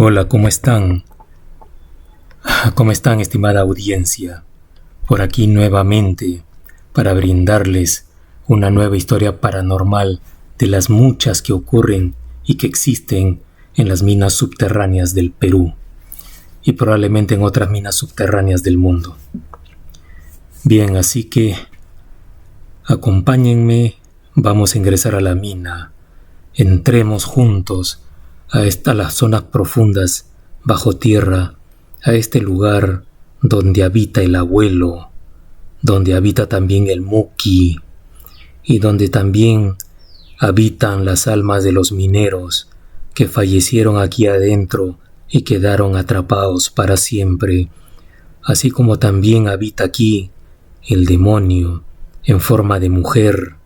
Hola, ¿cómo están? ¿Cómo están, estimada audiencia? Por aquí nuevamente para brindarles una nueva historia paranormal de las muchas que ocurren y que existen en las minas subterráneas del Perú y probablemente en otras minas subterráneas del mundo. Bien, así que acompáñenme, vamos a ingresar a la mina. Entremos juntos a las zonas profundas bajo tierra, a este lugar donde habita el abuelo, donde habita también el Muki y donde también habitan las almas de los mineros que fallecieron aquí adentro y quedaron atrapados para siempre, así como también habita aquí el demonio en forma de mujer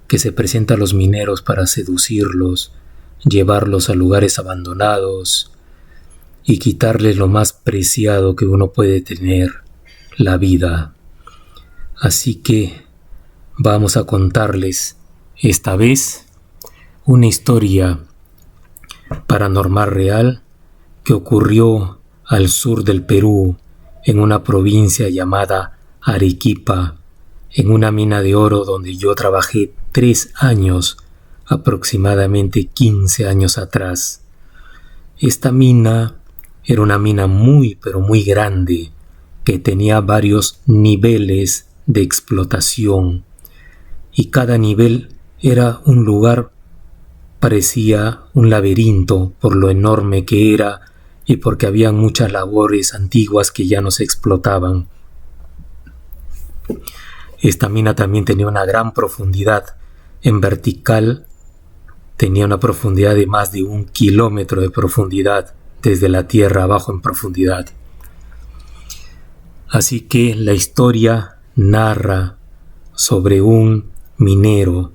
que se presenta a los mineros para seducirlos, llevarlos a lugares abandonados y quitarles lo más preciado que uno puede tener, la vida. Así que vamos a contarles esta vez una historia paranormal real que ocurrió al sur del Perú, en una provincia llamada Arequipa, en una mina de oro donde yo trabajé 3 años, aproximadamente 15 años atrás. Esta mina era una mina muy, pero muy grande, que tenía varios niveles de explotación, y cada nivel era un lugar, parecía un laberinto por lo enorme que era y porque había muchas labores antiguas que ya no se explotaban. Esta mina también tenía una gran profundidad. En vertical tenía una profundidad de más de 1 kilómetro de profundidad, desde la tierra abajo en profundidad. Así que la historia narra sobre un minero.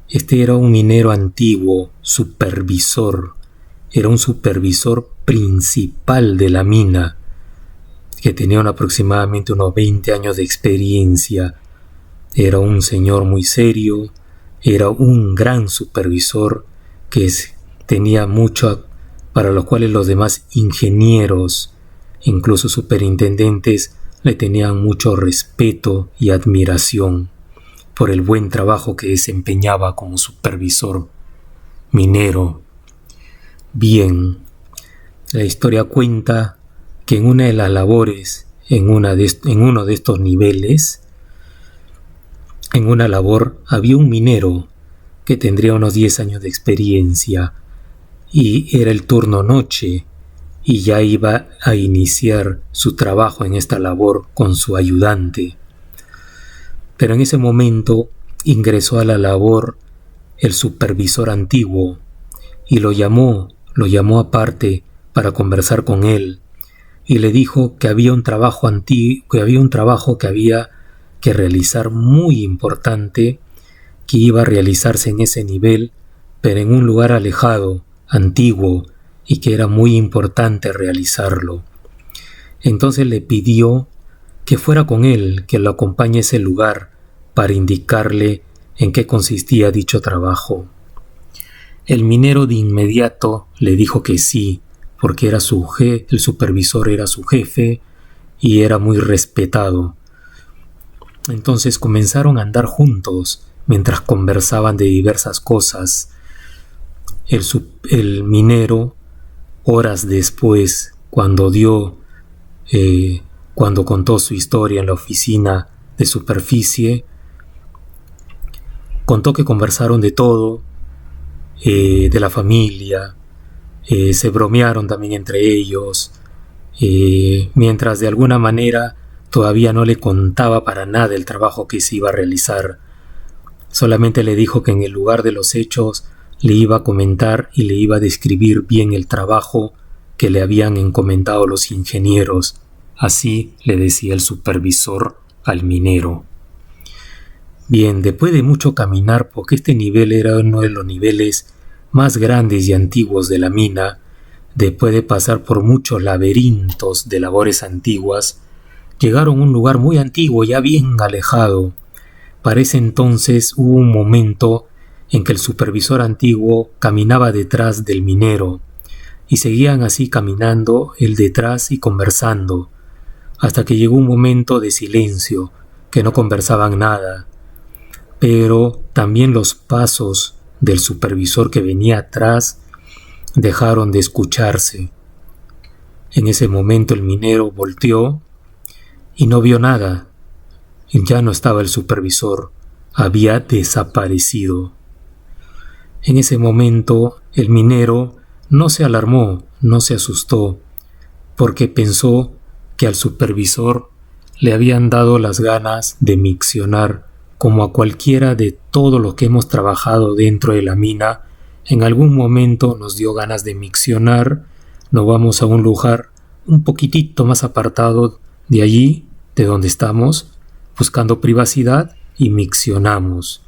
Este era un minero antiguo, supervisor. Era un supervisor principal de la mina, que tenía aproximadamente unos 20 años de experiencia. Era un señor muy serio, era un gran supervisor que tenía mucho, para lo cual los demás ingenieros, incluso superintendentes, le tenían mucho respeto y admiración por el buen trabajo que desempeñaba como supervisor minero. Bien, la historia cuenta que en una de las labores, en uno de estos niveles, en una labor había un minero que tendría unos 10 años de experiencia y era el turno noche y ya iba a iniciar su trabajo en esta labor con su ayudante. Pero en ese momento ingresó a la labor el supervisor antiguo y lo llamó aparte para conversar con él y le dijo que había un trabajo que había que realizar muy importante, que iba a realizarse en ese nivel, pero en un lugar alejado, antiguo, y que era muy importante realizarlo. Entonces le pidió que fuera con él, que lo acompañe a ese lugar para indicarle en qué consistía dicho trabajo. El minero de inmediato le dijo que sí, porque era el supervisor era su jefe y era muy respetado. Entonces comenzaron a andar juntos mientras conversaban de diversas cosas. El minero, horas después, cuando contó su historia en la oficina de superficie, contó que conversaron de todo, de la familia, se bromearon también entre ellos, mientras de alguna manera todavía no le contaba para nada el trabajo que se iba a realizar. Solamente le dijo que en el lugar de los hechos le iba a comentar y le iba a describir bien el trabajo que le habían encomendado los ingenieros. Así le decía el supervisor al minero. Bien, después de mucho caminar, porque este nivel era uno de los niveles más grandes y antiguos de la mina, después de pasar por muchos laberintos de labores antiguas, llegaron a un lugar muy antiguo, ya bien alejado. Para ese entonces hubo un momento en que el supervisor antiguo caminaba detrás del minero y seguían así caminando él detrás y conversando, hasta que llegó un momento de silencio, que no conversaban nada, pero también los pasos del supervisor que venía atrás dejaron de escucharse. En ese momento el minero volteó y no vio nada. Ya no estaba el supervisor, había desaparecido. En ese momento el minero no se alarmó, no se asustó, porque pensó que al supervisor le habían dado las ganas de miccionar, como a cualquiera de todos los que hemos trabajado dentro de la mina. En algún momento nos dio ganas de miccionar, nos vamos a un lugar un poquitito más apartado de allí, de donde estamos, buscando privacidad, y miccionamos.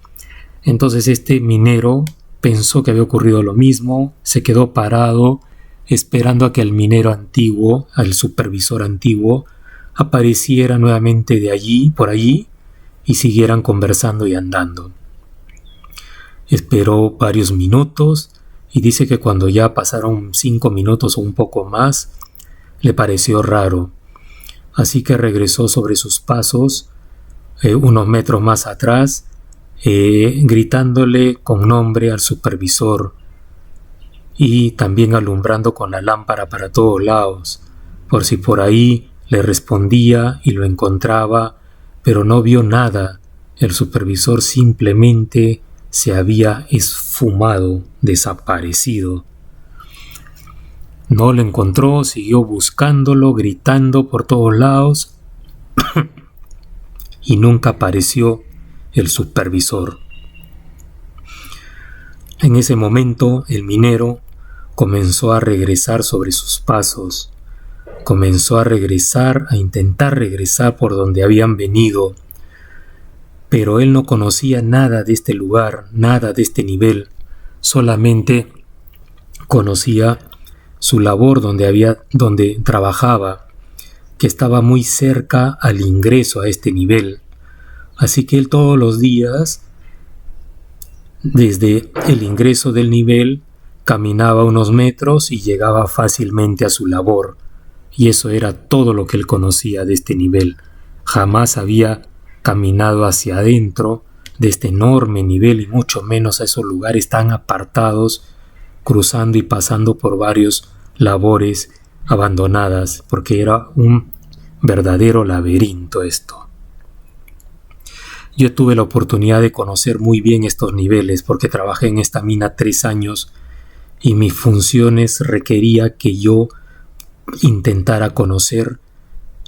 Entonces este minero pensó que había ocurrido lo mismo, se quedó parado esperando a que el minero antiguo, al supervisor antiguo, apareciera nuevamente de allí, por allí, y siguieran conversando y andando. Esperó varios minutos y dice que cuando ya pasaron 5 minutos o un poco más, le pareció raro. Así que regresó sobre sus pasos, unos metros más atrás, gritándole con nombre al supervisor y también alumbrando con la lámpara para todos lados, por si por ahí le respondía y lo encontraba, pero no vio nada. El supervisor simplemente se había esfumado, desaparecido. No lo encontró, siguió buscándolo, gritando por todos lados y nunca apareció el supervisor. En ese momento el minero comenzó a regresar sobre sus pasos, comenzó a regresar, a intentar regresar por donde habían venido, pero él no conocía nada de este lugar, nada de este nivel, solamente conocía su labor donde trabajaba, que estaba muy cerca al ingreso a este nivel. Así que él todos los días, desde el ingreso del nivel, caminaba unos metros y llegaba fácilmente a su labor. Y eso era todo lo que él conocía de este nivel. Jamás había caminado hacia adentro de este enorme nivel y mucho menos a esos lugares tan apartados, cruzando y pasando por varios labores abandonadas, porque era un verdadero laberinto esto. Yo tuve la oportunidad de conocer muy bien estos niveles porque trabajé en esta mina 3 años y mis funciones requería que yo intentara conocer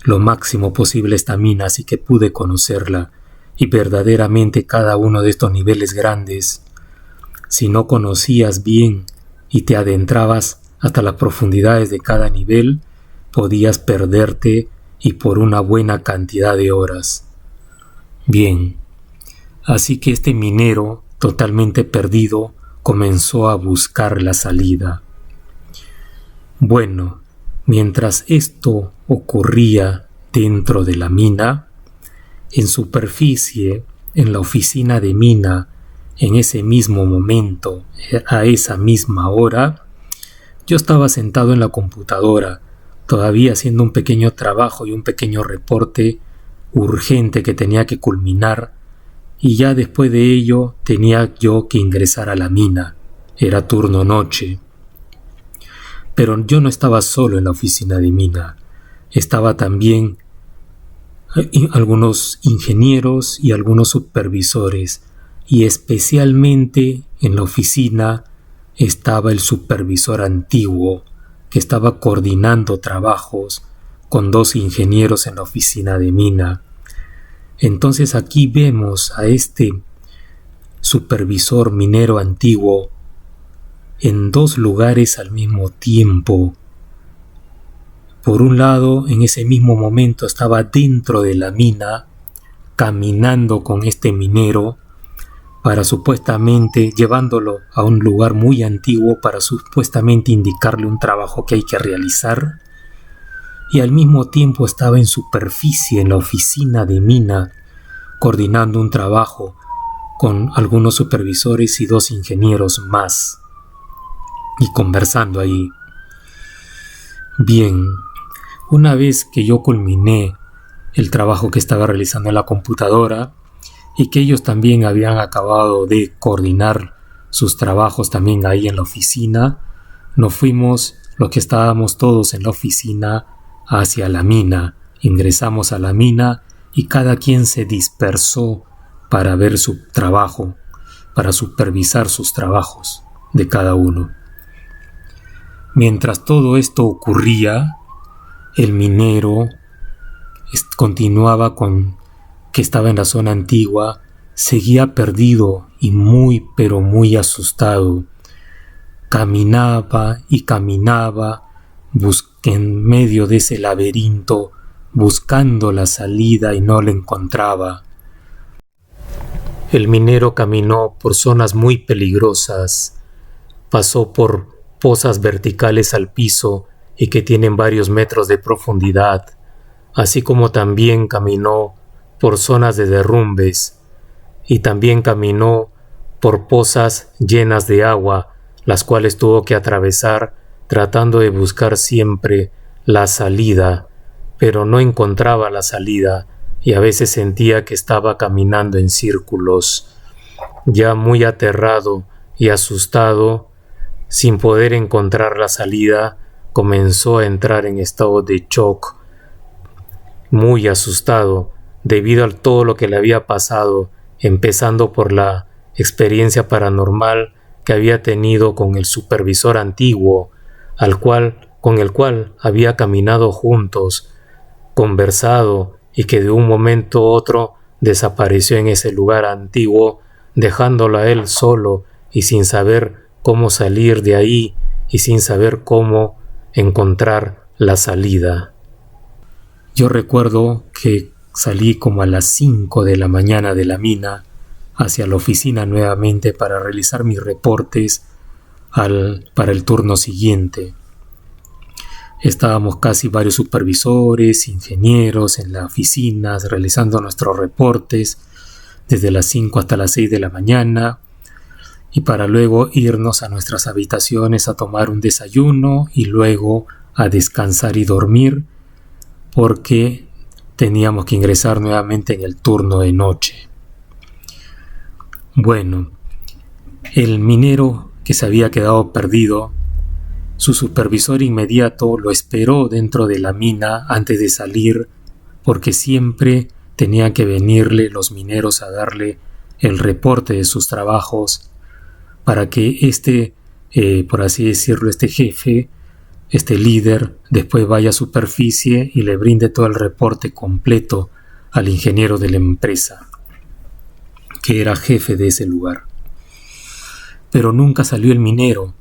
lo máximo posible esta mina, así que pude conocerla. Y verdaderamente cada uno de estos niveles grandes, si no conocías bien y te adentrabas hasta las profundidades de cada nivel, podías perderte y por una buena cantidad de horas. Bien, así que este minero, totalmente perdido, comenzó a buscar la salida. Bueno, mientras esto ocurría dentro de la mina, en superficie, en la oficina de mina, en ese mismo momento, a esa misma hora, yo estaba sentado en la computadora, todavía haciendo un pequeño trabajo y un pequeño reporte urgente que tenía que culminar, y ya después de ello tenía yo que ingresar a la mina. Era turno noche. Pero yo no estaba solo en la oficina de mina. Estaba también algunos ingenieros y algunos supervisores, y especialmente en la oficina estaba el supervisor antiguo, que estaba coordinando trabajos con 2 ingenieros en la oficina de mina. Entonces aquí vemos a este supervisor minero antiguo en 2 lugares al mismo tiempo. Por un lado, en ese mismo momento estaba dentro de la mina, caminando con este minero, para supuestamente llevándolo a un lugar muy antiguo para supuestamente indicarle un trabajo que hay que realizar, y al mismo tiempo estaba en superficie en la oficina de mina coordinando un trabajo con algunos supervisores y 2 ingenieros más y conversando ahí. Bien, una vez que yo culminé el trabajo que estaba realizando en la computadora y que ellos también habían acabado de coordinar sus trabajos también ahí en la oficina, nos fuimos, los que estábamos todos en la oficina, hacia la mina. Ingresamos a la mina y cada quien se dispersó para ver su trabajo, para supervisar sus trabajos de cada uno. Mientras todo esto ocurría, el minero continuaba que estaba en la zona antigua, seguía perdido y muy pero muy asustado. Caminaba y caminaba en medio de ese laberinto, buscando la salida y no la encontraba. El minero caminó por zonas muy peligrosas, pasó por pozas verticales al piso y que tienen varios metros de profundidad, así como también caminó por zonas de derrumbes y también caminó por pozas llenas de agua, las cuales tuvo que atravesar tratando de buscar siempre la salida, pero no encontraba la salida y a veces sentía que estaba caminando en círculos. Ya muy aterrado y asustado, sin poder encontrar la salida, comenzó a entrar en estado de shock, muy asustado debido a todo lo que le había pasado, empezando por la experiencia paranormal que había tenido con el supervisor antiguo, con el cual había caminado juntos, conversado y que de un momento a otro desapareció en ese lugar antiguo, dejándolo a él solo y sin saber cómo salir de ahí y sin saber cómo encontrar la salida. Yo recuerdo que salí como a las 5 de la mañana de la mina hacia la oficina nuevamente para realizar mis reportes para el turno siguiente. Estábamos casi varios supervisores, ingenieros en las oficinas realizando nuestros reportes desde las 5 hasta las 6 de la mañana y para luego irnos a nuestras habitaciones a tomar un desayuno y luego a descansar y dormir porque teníamos que ingresar nuevamente en el turno de noche. Bueno, el minero que se había quedado perdido, su supervisor inmediato lo esperó dentro de la mina antes de salir porque siempre tenían que venirle los mineros a darle el reporte de sus trabajos para que por así decirlo, este jefe, este líder, después vaya a superficie y le brinde todo el reporte completo al ingeniero de la empresa, que era jefe de ese lugar. Pero nunca salió el minero.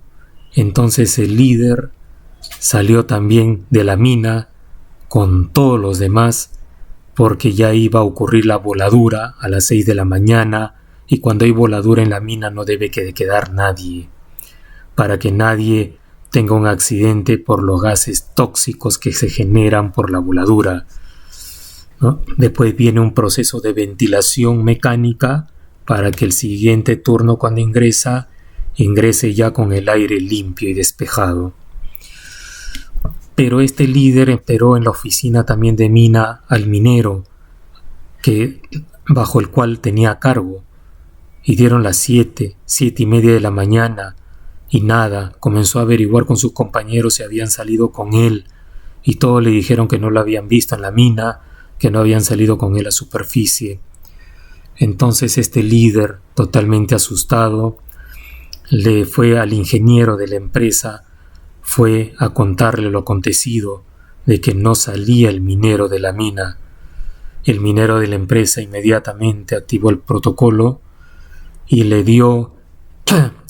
Entonces el líder salió también de la mina con todos los demás porque ya iba a ocurrir la voladura a las 6 de la mañana y cuando hay voladura en la mina no debe quedar nadie para que nadie tenga un accidente por los gases tóxicos que se generan por la voladura, ¿no? Después viene un proceso de ventilación mecánica para que el siguiente turno cuando ingrese ya con el aire limpio y despejado. Pero este líder esperó en la oficina también de mina al minero bajo el cual tenía a cargo y dieron las 7:30 de la mañana y nada, comenzó a averiguar con sus compañeros si habían salido con él y todos le dijeron que no lo habían visto en la mina, que no habían salido con él a superficie. Entonces este líder, totalmente asustado, le fue al ingeniero de la empresa, fue a contarle lo acontecido, de que no salía el minero de la mina. El minero de la empresa inmediatamente activó el protocolo y le dio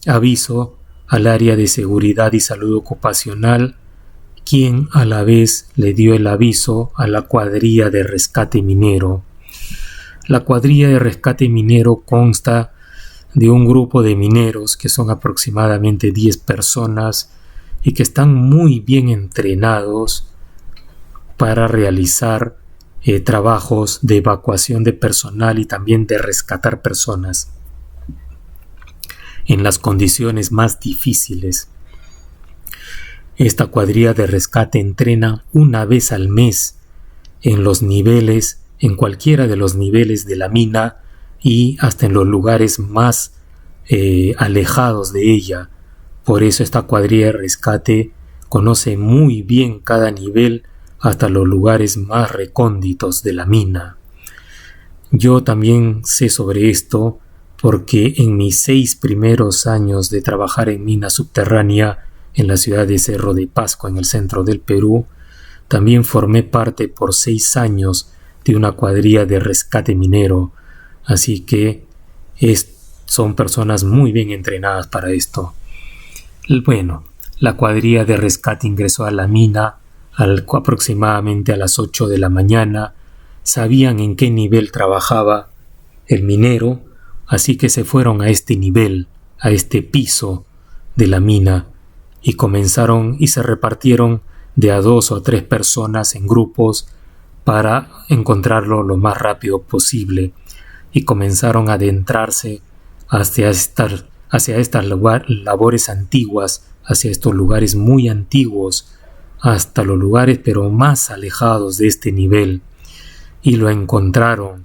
aviso al área de seguridad y salud ocupacional, quien a la vez le dio el aviso a la cuadrilla de rescate minero. La cuadrilla de rescate minero consta de un grupo de mineros que son aproximadamente 10 personas y que están muy bien entrenados para realizar trabajos de evacuación de personal y también de rescatar personas en las condiciones más difíciles. Esta cuadrilla de rescate entrena una vez al mes en los niveles, en cualquiera de los niveles de la mina y hasta en los lugares más alejados de ella. Por eso esta cuadrilla de rescate conoce muy bien cada nivel hasta los lugares más recónditos de la mina. Yo también sé sobre esto porque en mis 6 primeros años de trabajar en mina subterránea en la ciudad de Cerro de Pasco, en el centro del Perú, también formé parte por 6 años de una cuadrilla de rescate minero, así que son personas muy bien entrenadas para esto. Bueno, la cuadrilla de rescate ingresó a la mina aproximadamente a las 8 de la mañana. Sabían en qué nivel trabajaba el minero, así que se fueron a este nivel, a este piso de la mina, y comenzaron y se repartieron de a 2 o 3 personas en grupos para encontrarlo lo más rápido posible, y comenzaron a adentrarse hacia estas labores antiguas, hacia estos lugares muy antiguos, hasta los lugares pero más alejados de este nivel. Y lo encontraron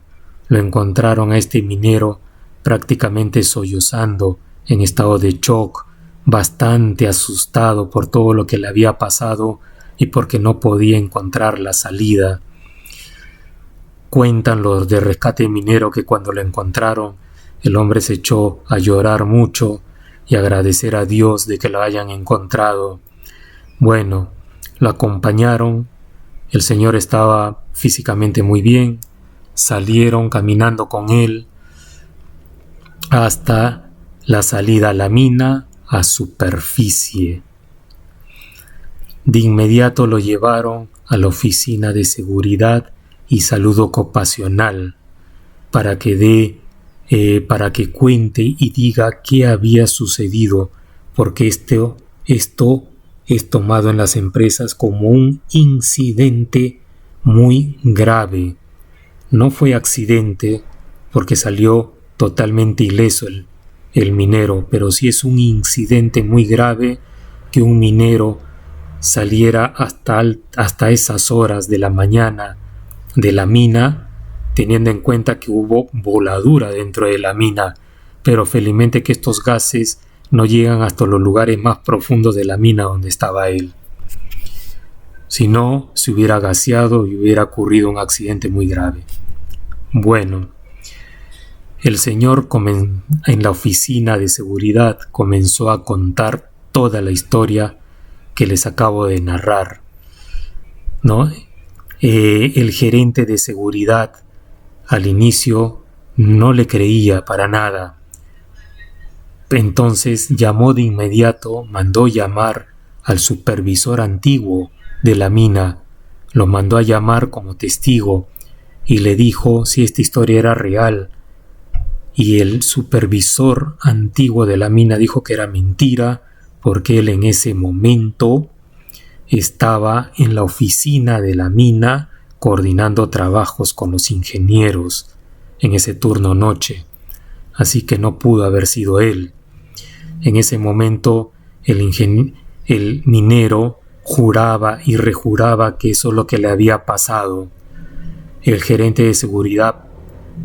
a este minero prácticamente sollozando, en estado de shock, bastante asustado por todo lo que le había pasado y porque no podía encontrar la salida. Cuentan los de rescate minero que cuando lo encontraron, el hombre se echó a llorar mucho y agradecer a Dios de que lo hayan encontrado. Bueno, lo acompañaron, el señor estaba físicamente muy bien, salieron caminando con él hasta la salida a la mina, a superficie. De inmediato lo llevaron a la oficina de seguridad y salud ocupacional para que cuente y diga qué había sucedido, porque esto es tomado en las empresas como un incidente muy grave. No fue accidente porque salió totalmente ileso el minero, pero sí es un incidente muy grave que un minero saliera hasta esas horas de la mañana de la mina, teniendo en cuenta que hubo voladura dentro de la mina, pero felizmente que estos gases no llegan hasta los lugares más profundos de la mina donde estaba él. Si no, se hubiera gaseado y hubiera ocurrido un accidente muy grave. Bueno, el señor en la oficina de seguridad comenzó a contar toda la historia que les acabo de narrar, ¿no? El gerente de seguridad al inicio no le creía para nada. Entonces llamó de inmediato, mandó llamar al supervisor antiguo de la mina, lo mandó a llamar como testigo y le dijo si esta historia era real. Y el supervisor antiguo de la mina dijo que era mentira porque él en ese momento estaba en la oficina de la mina coordinando trabajos con los ingenieros en ese turno noche, así que no pudo haber sido él. En ese momento el minero juraba y rejuraba que eso es lo que le había pasado. El gerente de seguridad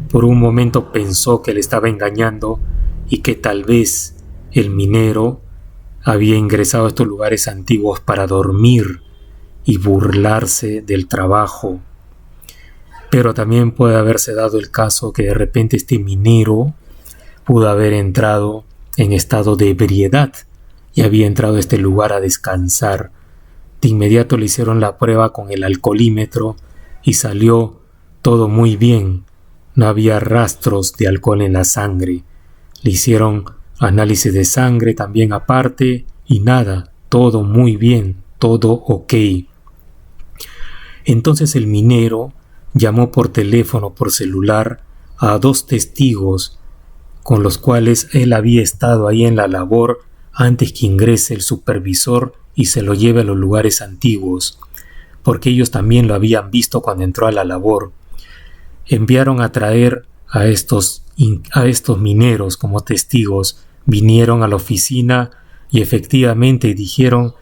por un momento pensó que le estaba engañando y que tal vez el minero había ingresado a estos lugares antiguos para dormir y burlarse del trabajo. Pero también puede haberse dado el caso que de repente este minero pudo haber entrado en estado de ebriedad y había entrado a este lugar a descansar. De inmediato le hicieron la prueba con el alcoholímetro y salió todo muy bien. No había rastros de alcohol en la sangre. Le hicieron análisis de sangre también aparte y nada, todo muy bien, todo ok. Entonces el minero llamó por teléfono, por celular, a 2 testigos con los cuales él había estado ahí en la labor antes que ingrese el supervisor y se lo lleve a los lugares antiguos, porque ellos también lo habían visto cuando entró a la labor. Enviaron a traer a estos mineros como testigos, vinieron a la oficina y efectivamente dijeron,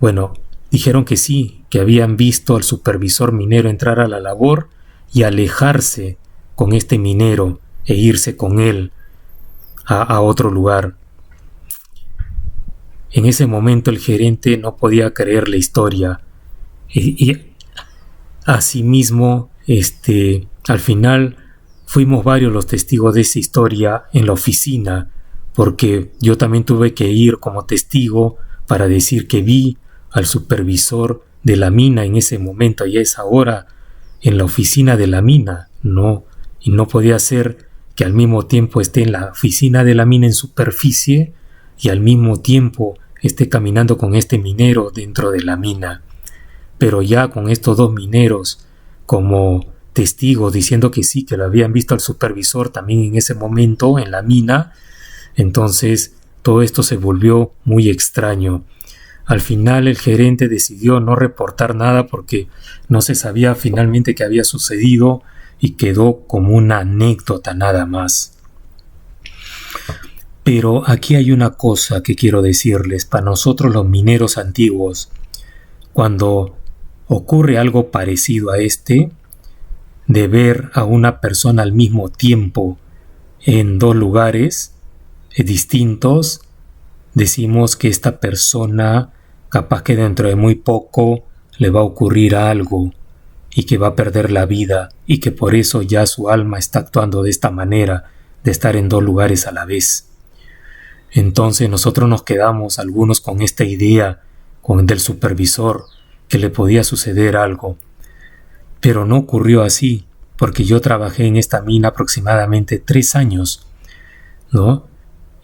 Bueno, dijeron que sí, que habían visto al supervisor minero entrar a la labor y alejarse con este minero e irse con él a otro lugar. En ese momento el gerente no podía creer la historia y asimismo, al final fuimos varios los testigos de esa historia en la oficina, porque yo también tuve que ir como testigo para decir que vi al supervisor de la mina en ese momento y a esa hora en la oficina de la mina, no, y no podía ser que al mismo tiempo esté en la oficina de la mina en superficie y al mismo tiempo esté caminando con este minero dentro de la mina. Pero ya con estos dos mineros como testigos diciendo que sí, que lo habían visto al supervisor también en ese momento en la mina, entonces todo esto se volvió muy extraño. Al final el gerente decidió no reportar nada porque no se sabía finalmente qué había sucedido y quedó como una anécdota nada más. Pero aquí hay una cosa que quiero decirles. Para nosotros los mineros antiguos, cuando ocurre algo parecido a de ver a una persona al mismo tiempo en dos lugares distintos, decimos que esta persona capaz que dentro de muy poco le va a ocurrir algo y que va a perder la vida y que por eso ya su alma está actuando de esta manera, de estar en dos lugares a la vez. Entonces nosotros nos quedamos algunos con esta idea del supervisor que le podía suceder algo. Pero no ocurrió así, porque yo trabajé en esta mina aproximadamente 3 años, ¿no?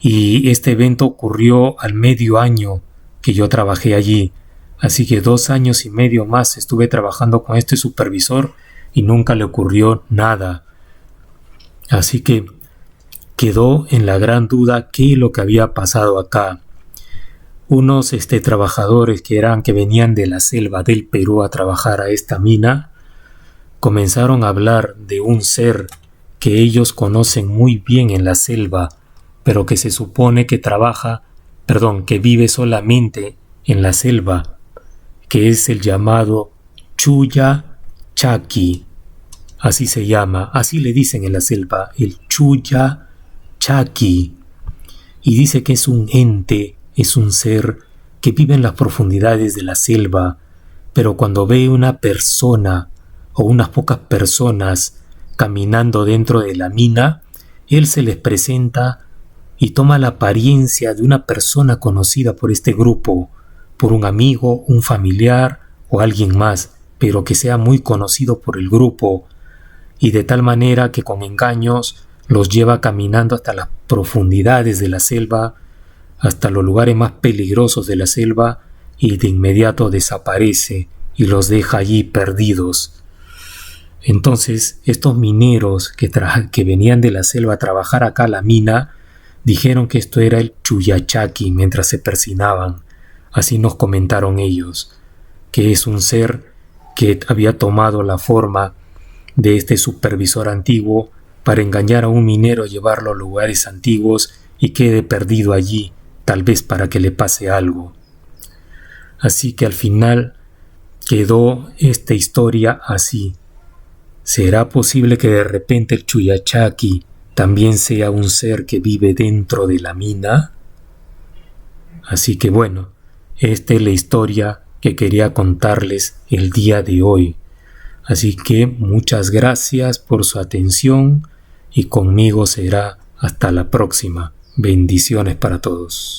Y este evento ocurrió al medio año que yo trabajé allí. Así que 2 años y medio más estuve trabajando con este supervisor y nunca le ocurrió nada. Así que quedó en la gran duda qué es lo que había pasado acá. Unos trabajadores que venían de la selva del Perú a trabajar a esta mina, comenzaron a hablar de un ser que ellos conocen muy bien en la selva, pero que se supone que que vive solamente en la selva, que es el llamado Chuya Chaki. Así se llama, así le dicen en la selva, el Chuya Chaki. Y dice que es un ente, es un ser que vive en las profundidades de la selva, pero cuando ve una persona o unas pocas personas caminando dentro de la mina, él se les presenta y toma la apariencia de una persona conocida por este grupo, por un amigo, un familiar o alguien más, pero que sea muy conocido por el grupo, y de tal manera que con engaños los lleva caminando hasta las profundidades de la selva, hasta los lugares más peligrosos de la selva, y de inmediato desaparece y los deja allí perdidos. Entonces, estos mineros que venían de la selva a trabajar acá a la mina, dijeron que esto era el Chuyachaki mientras se persinaban. Así nos comentaron ellos, que es un ser que había tomado la forma de este supervisor antiguo para engañar a un minero, llevarlo a lugares antiguos y quede perdido allí, tal vez para que le pase algo. Así que al final quedó esta historia así. ¿Será posible que de repente el Chuyachaki también sea un ser que vive dentro de la mina? Así que bueno, esta es la historia que quería contarles el día de hoy. Así que muchas gracias por su atención y conmigo será hasta la próxima. Bendiciones para todos.